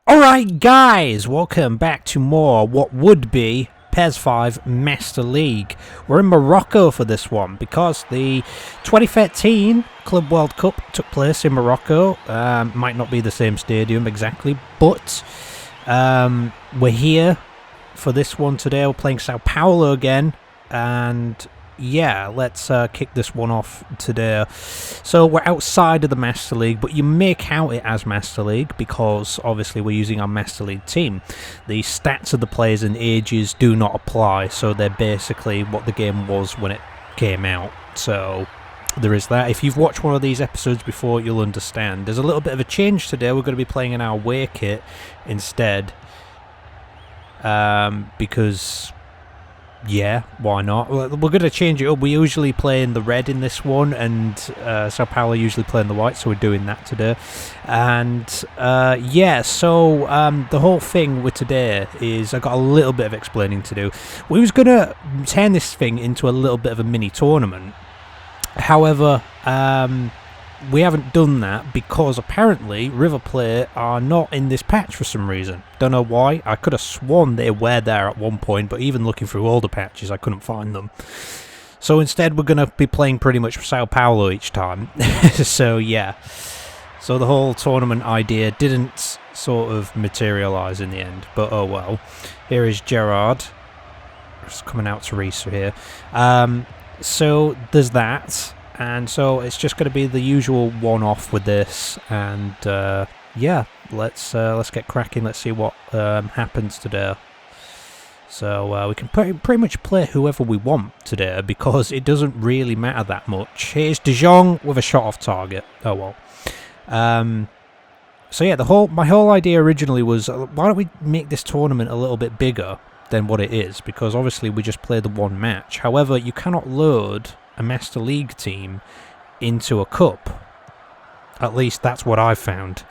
Alright guys, welcome back to more what would be PES 5 Master League. We're in Morocco for this one because the 2013 Club World Cup took place in Morocco. Might not be the same stadium exactly, but we're here for this one today. We're playing Sao Paulo again, and yeah, let's kick this one off today. So we're outside of the Master League, but you may count it as Master League because obviously we're using our Master League team. The stats of the players and ages do not apply, so they're basically what the game was when it came out. So there is that. If you've watched one of these episodes before, you'll understand. There's a little bit of a change today. We're going to be playing in our away kit instead, because yeah, why not? We're going to change it up. We usually play in the red in this one, and Sao Paulo usually play in the white, so we're doing that today. And yeah, so the whole thing with today is I got a little bit of explaining to do. We was going to turn this thing into a little bit of a mini tournament. However, we haven't done that because apparently River Plate are not in this patch for some reason. Don't know why. I could have sworn they were there at one point, but even looking through all the patches, I couldn't find them. So instead, we're going to be playing pretty much Sao Paulo each time. So yeah. So the whole tournament idea didn't sort of materialise in the end, but oh well. Here is Gerard. Just coming out to Risa here. So there's that. And so it's just going to be the usual one-off with this, and yeah, let's get cracking. Let's see what happens today. So we can pretty much play whoever we want today because it doesn't really matter that much. Here's De Jong with a shot off target. Oh well. So yeah, my whole idea originally was why don't we make this tournament a little bit bigger than what it is, because obviously we just play the one match. However, you cannot load a Master League team into a cup. At least that's what I've found.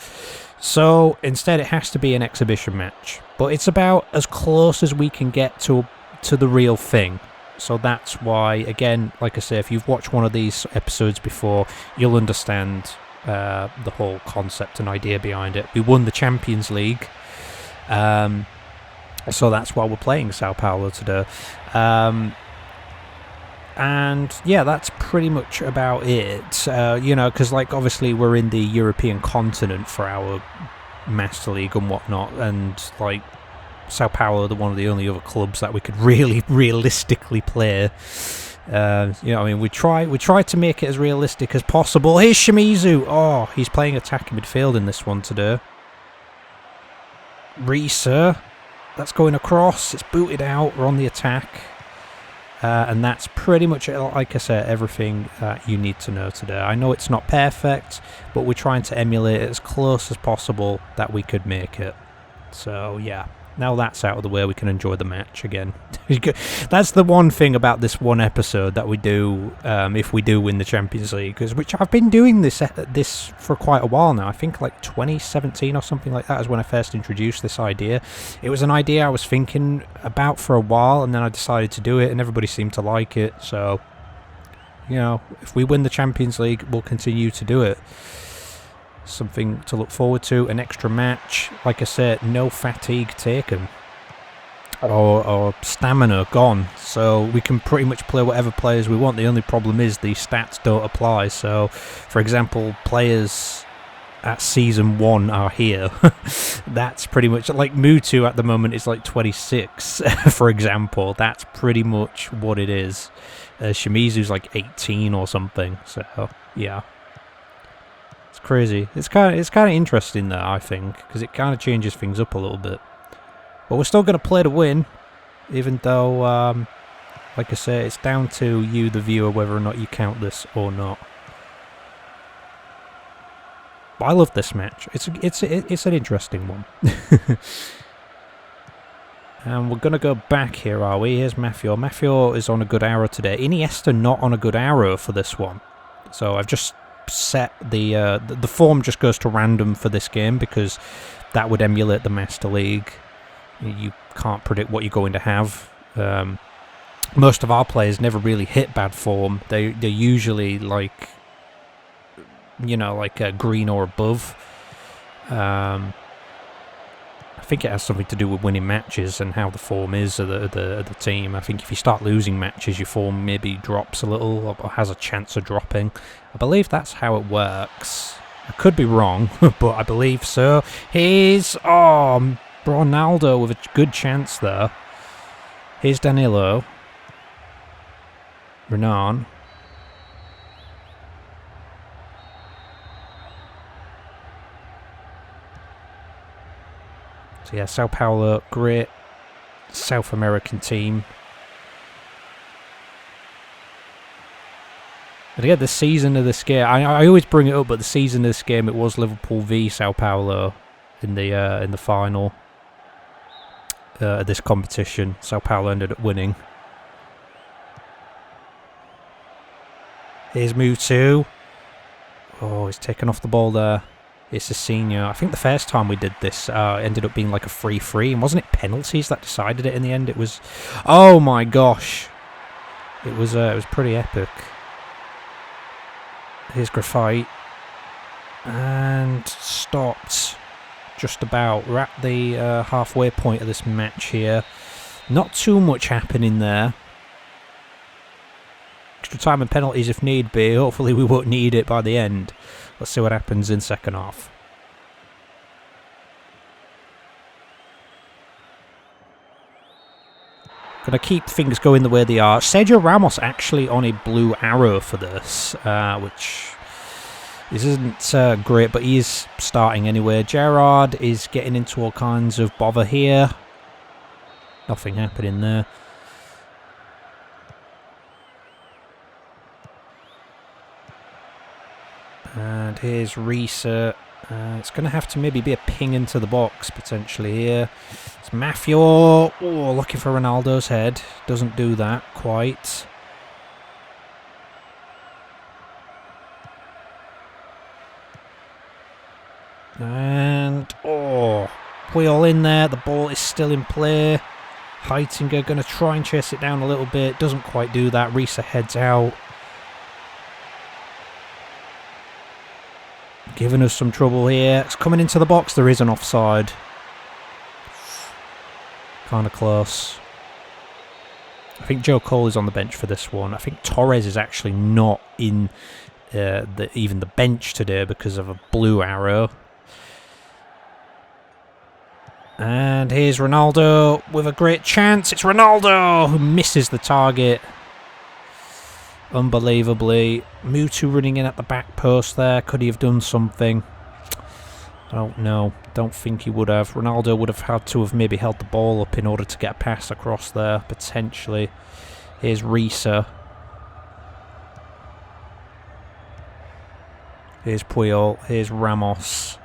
So instead it has to be an exhibition match. But it's about as close as we can get to the real thing. So that's why, again, like I say, if you've watched one of these episodes before, you'll understand the whole concept and idea behind it. We won the Champions League. So that's why we're playing Sao Paulo today. And yeah, that's pretty much about it. You know, because like obviously we're in the European continent for our Master League and whatnot, and like Sao Paulo are one of the only other clubs that we could really realistically play. You know, I mean, we try to make it as realistic as possible. Here's Shimizu. Oh, he's playing attacking midfield in this one today. Risa, that's going across. It's booted out. We're on the attack. And that's pretty much, like I said, everything that you need to know today. I know it's not perfect, but we're trying to emulate it as close as possible that we could make it. So, yeah. Now that's out of the way, we can enjoy the match again. That's the one thing about this one episode that we do if we do win the Champions League, which I've been doing this for quite a while now. I think like 2017 or something like that is when I first introduced this idea. It was an idea I was thinking about for a while, and then I decided to do it, and everybody seemed to like it. So, you know, if we win the Champions League, we'll continue to do it. Something to look forward to, an extra match. Like I said, no fatigue taken or stamina gone, so we can pretty much play whatever players we want. The only problem is the stats don't apply. So for example, players at season 1 are here. That's pretty much like Mutu at the moment is like 26 for example. That's pretty much what it is. Shimizu's like 18 or something, so yeah. Crazy. It's kind of interesting though, I think, because it kind of changes things up a little bit. But we're still going to play to win, even though, like I say, it's down to you, the viewer, whether or not you count this or not. But I love this match. It's an interesting one. And we're going to go back here, are we? Here's Mafio. Mafio is on a good arrow today. Iniesta not on a good arrow for this one. So I've just set the form just goes to random for this game because that would emulate the Master League. You can't predict what you're going to have. Most of our players never really hit bad form. They're usually like, you know, like green or above. I think it has something to do with winning matches and how the form is of the team. I think if you start losing matches, your form maybe drops a little or has a chance of dropping. I believe that's how it works. I could be wrong, but I believe so. Here's Ronaldo with a good chance there. Here's Danilo. Renan. So yeah, Sao Paulo, great South American team. And again, the season of this game, I always bring it up, but the season of this game, it was Liverpool v Sao Paulo in the final of this competition. Sao Paulo ended up winning. Here's move 2. Oh, he's taken off the ball there. It's a senior. I think the first time we did this ended up being like a 3-3, and wasn't it penalties that decided it in the end? It was, oh my gosh, it was pretty epic. Here's Graphite, and stopped just about. We're at the halfway point of this match here. Not too much happening there. Extra time and penalties if need be. Hopefully we won't need it by the end. Let's see what happens in second half. Gonna keep things going the way they are. Sergio Ramos actually on a blue arrow for this, which isn't great, but he is starting anyway. Gerrard is getting into all kinds of bother here. Nothing happening there. And here's Risa. It's going to have to maybe be a ping into the box potentially here. It's Mafio. Oh, looking for Ronaldo's head. Doesn't do that quite. And, oh, Puyol in there. The ball is still in play. Heitinger going to try and chase it down a little bit. Doesn't quite do that. Risa heads out. Giving us some trouble here. It's coming into the box. There is an offside. Kind of close. I think Joe Cole is on the bench for this one. I think Torres is actually not in even the bench today because of a blue arrow. And here's Ronaldo with a great chance. It's Ronaldo who misses the target. Unbelievably. Mutu running in at the back post there. Could he have done something? I don't know. Don't think he would have. Ronaldo would have had to have maybe held the ball up in order to get a pass across there, potentially. Here's Risa. Here's Puyol. Here's Ramos.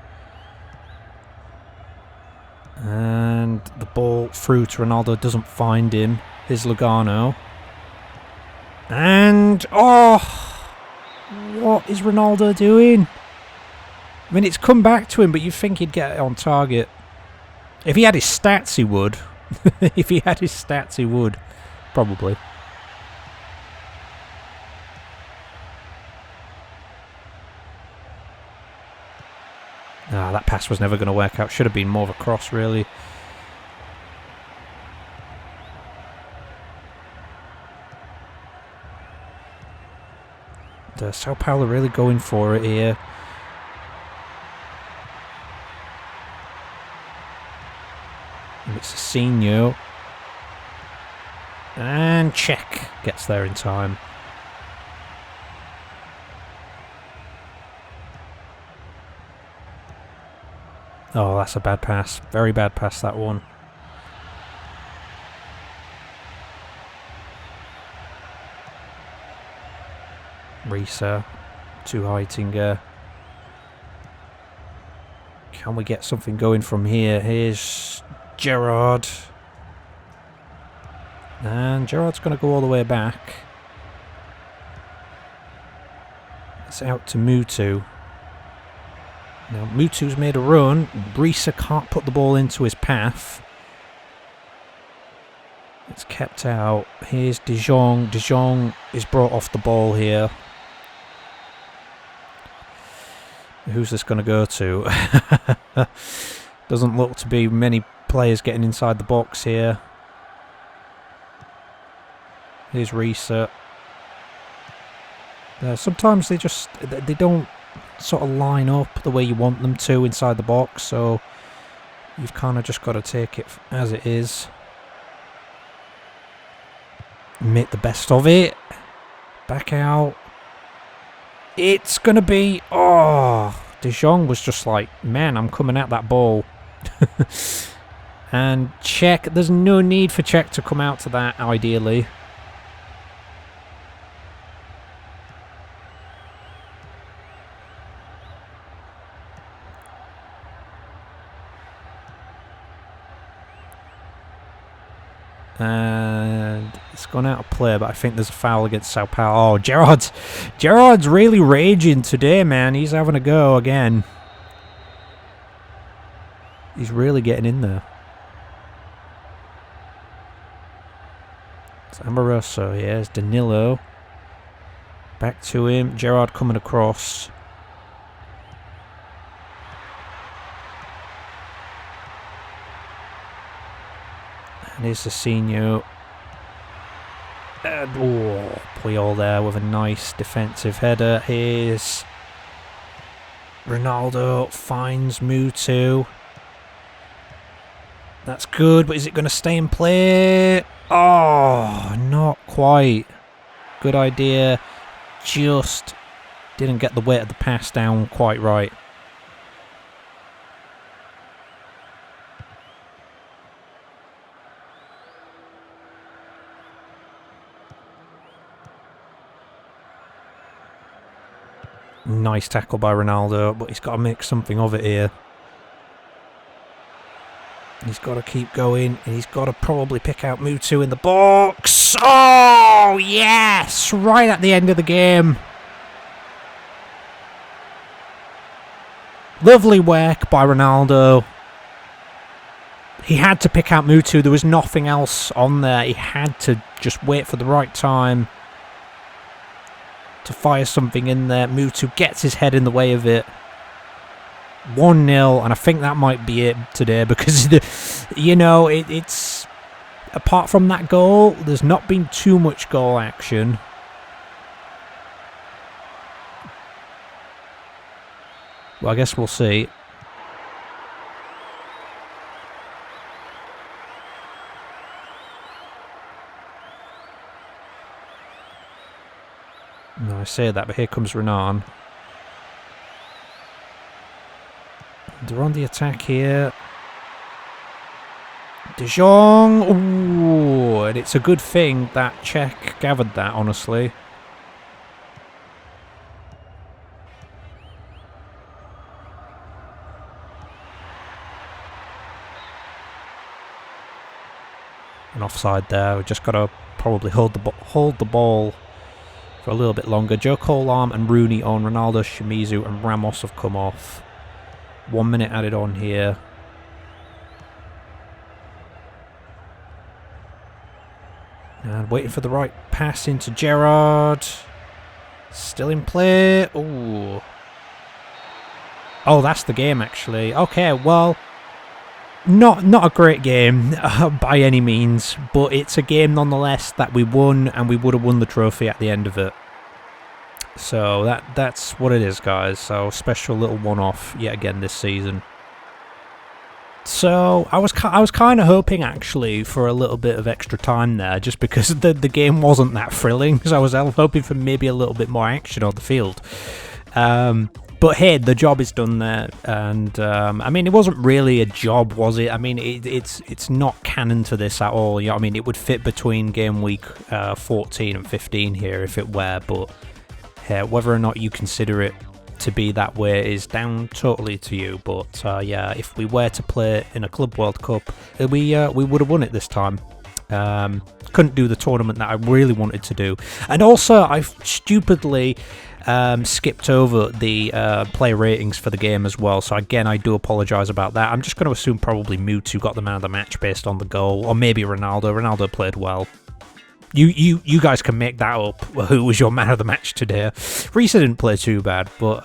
And the ball through to Ronaldo. Doesn't find him. Here's Lugano. And, oh, what is Ronaldo doing? I mean, it's come back to him, but you'd think he'd get it on target. If he had his stats, he would. If he had his stats, he would. Probably. Ah, that pass was never going to work out. Should have been more of a cross, really. Sao Paulo really going for it here. And it's a senior. And check. Gets there in time. Oh, that's a bad pass. Very bad pass, that one. Risa to Heitinger. Can we get something going from here? Here's Gerrard. And Gerrard's going to go all the way back. It's out to Mutu. Now Mutu's made a run. Risa can't put the ball into his path. It's kept out. Here's De Jong. De Jong is brought off the ball here. Who's this going to go to? Doesn't look to be many players getting inside the box here. Here's Reset. Sometimes they don't sort of line up the way you want them to inside the box, so you've kind of just got to take it as it is. Make the best of it. Back out. It's going to be... Oh, De Jong was just like, man, I'm coming at that ball. And Cech, there's no need for Cech to come out to that, ideally. And it's gone out of play, but I think there's a foul against Sao Paulo. Oh, Gerrard's really raging today, man. He's having a go again. He's really getting in there. It's Amoroso, yeah, it's Danilo. Back to him. Gerrard coming across. And here's Cicinho. And, oh, Puyol there with a nice defensive header. Here's Ronaldo, finds Mutu. That's good, but is it going to stay in play? Oh, not quite. Good idea. Just didn't get the weight of the pass down quite right. Nice tackle by Ronaldo, but he's got to make something of it here. He's got to keep going, and he's got to probably pick out Mutu in the box. Oh, yes! Right at the end of the game. Lovely work by Ronaldo. He had to pick out Mutu. There was nothing else on there. He had to just wait for the right time to fire something in there. Mutu gets his head in the way of it. 1-0, and I think that might be it today because, you know, it's... Apart from that goal, there's not been too much goal action. Well, I guess we'll see. No, I say that, but here comes Renan. They're on the attack here. De Jong. Ooh, and it's a good thing that Cech gathered that, honestly. An offside there. We've just got to probably hold the ball for a little bit longer. Joe Colam and Rooney on. Ronaldo, Shimizu and Ramos have come off. 1 minute added on here. And waiting for the right pass into Gerrard. Still in play. Ooh. Oh, that's the game, actually. Okay, well, not a great game by any means, but it's a game nonetheless that we won, and we would have won the trophy at the end of it. So that's what it is, guys. So special little one-off yet again this season. So I was kind of hoping actually for a little bit of extra time there, just because the game wasn't that thrilling. So I was hoping for maybe a little bit more action on the field. But hey, the job is done there, and I mean, it wasn't really a job, was it? I mean, it's not canon to this at all. You know, I mean, it would fit between game week 14 and 15 here if it were, but whether or not you consider it to be that way is down totally to you. But yeah, if we were to play in a Club World Cup, we would have won it this time. Couldn't do the tournament that I really wanted to do, and also I stupidly skipped over the player ratings for the game as well. So again, I do apologise about that. I'm just going to assume probably Mutu got the man of the match based on the goal, or maybe Ronaldo. Ronaldo played well. You guys can make that up. Who was your man of the match today? Reese didn't play too bad, but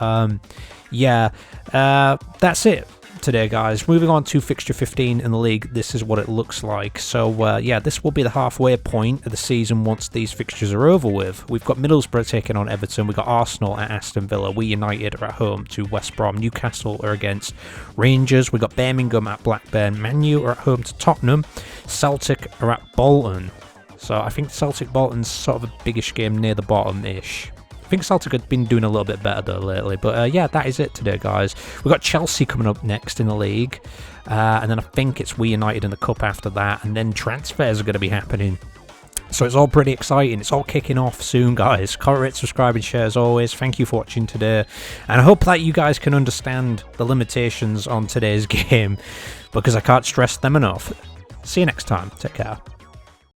yeah, that's it today, guys. Moving on to fixture 15 in the league, this is what it looks like. So, yeah, this will be the halfway point of the season once these fixtures are over with. We've got Middlesbrough taking on Everton, we've got Arsenal at Aston Villa, we United are at home to West Brom, Newcastle are against Rangers, we've got Birmingham at Blackburn, Man U are at home to Tottenham, Celtic are at Bolton. So I think Celtic-Bolton's sort of a biggish game near the bottom-ish. I think Celtic had been doing a little bit better though lately, but yeah, that is it today, guys. We've got Chelsea coming up next in the league, and then I think it's we United in the Cup after that, and then transfers are going to be happening. So it's all pretty exciting. It's all kicking off soon, guys. Comment, rate, subscribe, and share as always. Thank you for watching today, and I hope that you guys can understand the limitations on today's game, because I can't stress them enough. See you next time. Take care.